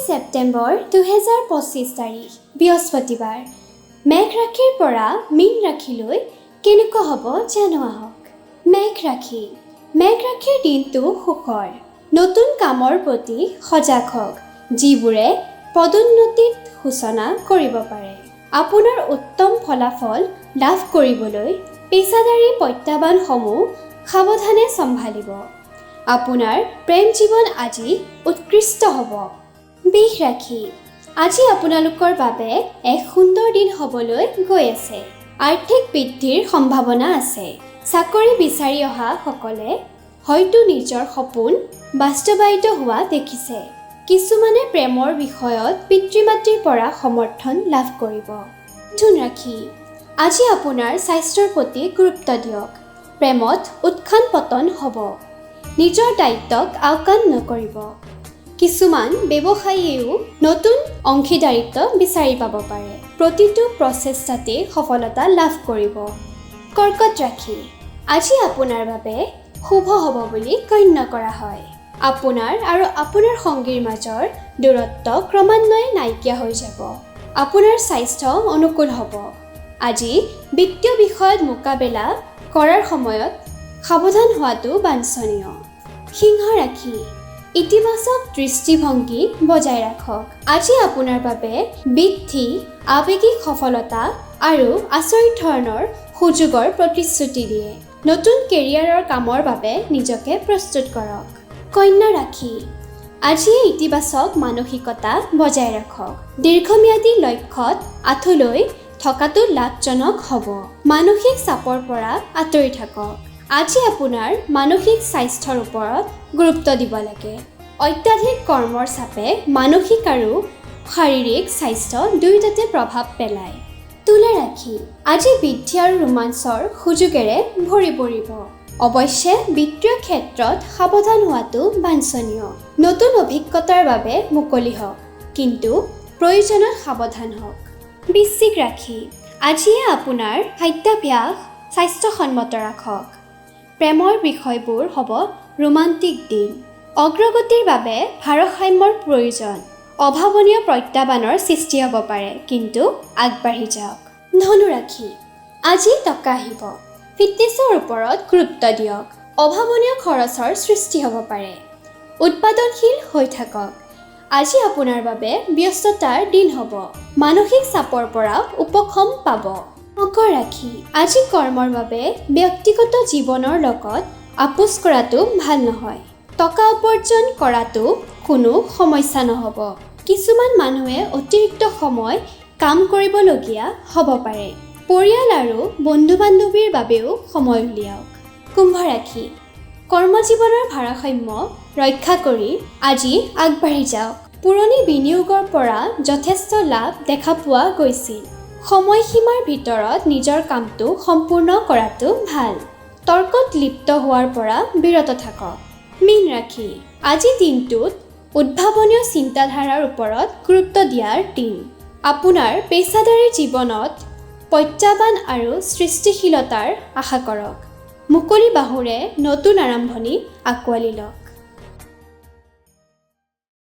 ছেপ্টেম্বৰ 2025 তাৰিখ বৃহস্পতিবাৰ। মেঘ ৰাশিৰ পৰা মীন ৰাশিলৈ কেনেকুৱা হ'ব জানো আহক। মেঘ ৰাশিৰ দিনটো সুখৰ। নতুন কামৰ প্ৰতি সজাগ হওক, যিবোৰে পদোন্নতিত সূচনা কৰিব পাৰে। আপোনাৰ উত্তম ফলাফল লাভ কৰিবলৈ পেছাদাৰী প্ৰত্যাহ্বানসমূহ সাৱধানে চম্ভালিব। আপোনাৰ প্ৰেম জীৱন আজি উৎকৃষ্ট হ'ব। বৃষ ৰাশি, আজি আপোনালোকৰ বাবে এক সুন্দৰ দিন হ'বলৈ গৈ আছে। আৰ্থিক বৃদ্ধিৰ সম্ভাৱনা আছে। চাকৰি বিচাৰি অহা সকলে হয়তো নিজৰ সপোন বাস্তৱায়িত হোৱা দেখিছে। কিছুমানে প্ৰেমৰ বিষয়ত পিতৃ-মাতৃৰ পৰা সমৰ্থন লাভ কৰিব। মিথুন ৰাশি, আজি আপোনাৰ স্বাস্থ্যৰ প্ৰতি গুৰুত্ব দিয়ক। প্ৰেমত উত্থান পতন হ'ব। নিজৰ দায়িত্বক আওকাণ নকৰিব। কিছুমান ব্যৱসায়ীয়েও নতুন অংশীদাৰিত্ব বিচাৰি পাব পাৰে। প্ৰতিটো প্ৰচেষ্টাতে সফলতা লাভ কৰিব। কৰ্কট ৰাশি, আজি আপোনাৰ বাবে শুভ হ'ব বুলি গণ্য কৰা হয়। আপোনাৰ আৰু আপোনাৰ সংগীৰ মাজৰ দূৰত্ব ক্ৰমান্বয়ে নাইকিয়া হৈ যাব। আপোনাৰ স্বাস্থ্য অনুকূল হ'ব। আজি বিত্তীয় বিষয়ত মোকাবিলা কৰাৰ সময়ত সাৱধান হোৱাটো বাঞ্ছনীয়। সিংহ ৰাশি, ইতিবাচক দৃষ্টিভংগী বজাই ৰাখক। আজি আপোনাৰ বাবে বৃদ্ধি, আৱেগিক সফলতা আৰু আচৰিত ধৰণৰ সুযোগৰ প্ৰতিশ্ৰুতি দিয়ে। নতুন কেৰিয়াৰৰ কামৰ বাবে নিজকে প্ৰস্তুত কৰক। কন্যা ৰাশি, আজিয়ে ইতিবাচক মানসিকতা বজাই ৰাখক। দীৰ্ঘম্যাদী লক্ষ্যত আঁঠুলৈ থকাটো লাভজনক হ'ব। মানসিক চাপৰ পৰা আঁতৰি থাকক। আজি আপোনাৰ মানসিক স্বাস্থ্যৰ ওপৰত গুৰুত্ব দিব লাগে। অত্যাধিক কৰ্মৰ চাপে মানসিক আৰু শাৰীৰিক স্বাস্থ্য দুয়োটাতে প্ৰভাৱ পেলায়। তুলা ৰাশি, আজি বৃদ্ধি আৰু ৰোমাঞ্চৰ সুযোগেৰে ভৰি পৰিব। অৱশ্যে বিত্তীয় ক্ষেত্ৰত সাৱধান হোৱাটো বাঞ্ছনীয়। নতুন অভিজ্ঞতাৰ বাবে মুকলি হওক, কিন্তু প্ৰয়োজনত সাৱধান হওক। বৃশ্চিক ৰাশি, আজিয়ে আপোনাৰ খাদ্যাভ্যাস স্বাস্থ্যসন্মত ৰাখক। প্ৰেমৰ বিষয়বোৰ হ'ব ৰোমান্টিক দিন। অগ্ৰগতিৰ বাবে ভাৰসাম্যৰ প্ৰয়োজন। অভাৱনীয় প্ৰত্যাহ্বানৰ সৃষ্টি হ'ব পাৰে, কিন্তু আগবাঢ়ি যাওক। ধনু ৰাশি, আজি টকা আহিব। ফিটনেছৰ ওপৰত গুৰুত্ব দিয়ক। অভাৱনীয় খৰচৰ সৃষ্টি হ'ব পাৰে। উৎপাদনশীল হৈ থাকক। আজি আপোনাৰ বাবে ব্যস্ততাৰ দিন হ'ব। মানসিক চাপৰ পৰা উপশম পাব। মকৰ ৰাশি, আজি কৰ্মৰ বাবে ব্যক্তিগত জীৱনৰ লগত আপোচ কৰাটো ভাল নহয়। টকা উপাৰ্জন কৰাটো কোনো সমস্যা নহ'ব। কিছুমান মানুহে অতিৰিক্ত সময় কাম কৰিবলগীয়া হ'ব পাৰে। পৰিয়াল আৰু বন্ধু-বান্ধৱীৰ বাবেও সময় উলিয়াওক। কুম্ভ ৰাশি, কৰ্মজীৱনৰ ভাৰসাম্য ৰক্ষা কৰি আজি আগবাঢ়ি যাওক। পুৰণি বিনিয়োগৰ পৰা যথেষ্ট লাভ দেখা পোৱা গৈছিল। সময়সীমাৰ ভিতৰত নিজৰ কামটো সম্পূৰ্ণ কৰাটো ভাল। তৰ্কত লিপ্ত হোৱাৰ পৰা বিৰত থাকক। মীন ৰাশি, আজি দিনটোত উদ্ভাৱনীয় চিন্তাধাৰাৰ ওপৰত গুৰুত্ব দিয়াৰ দিন। আপোনাৰ পেছাদাৰী জীৱনত প্ৰত্যাহ্বান আৰু সৃষ্টিশীলতাৰ আশা কৰক। মুকলি বাহুৰে নতুন আৰম্ভণি আঁকোৱালি লওক।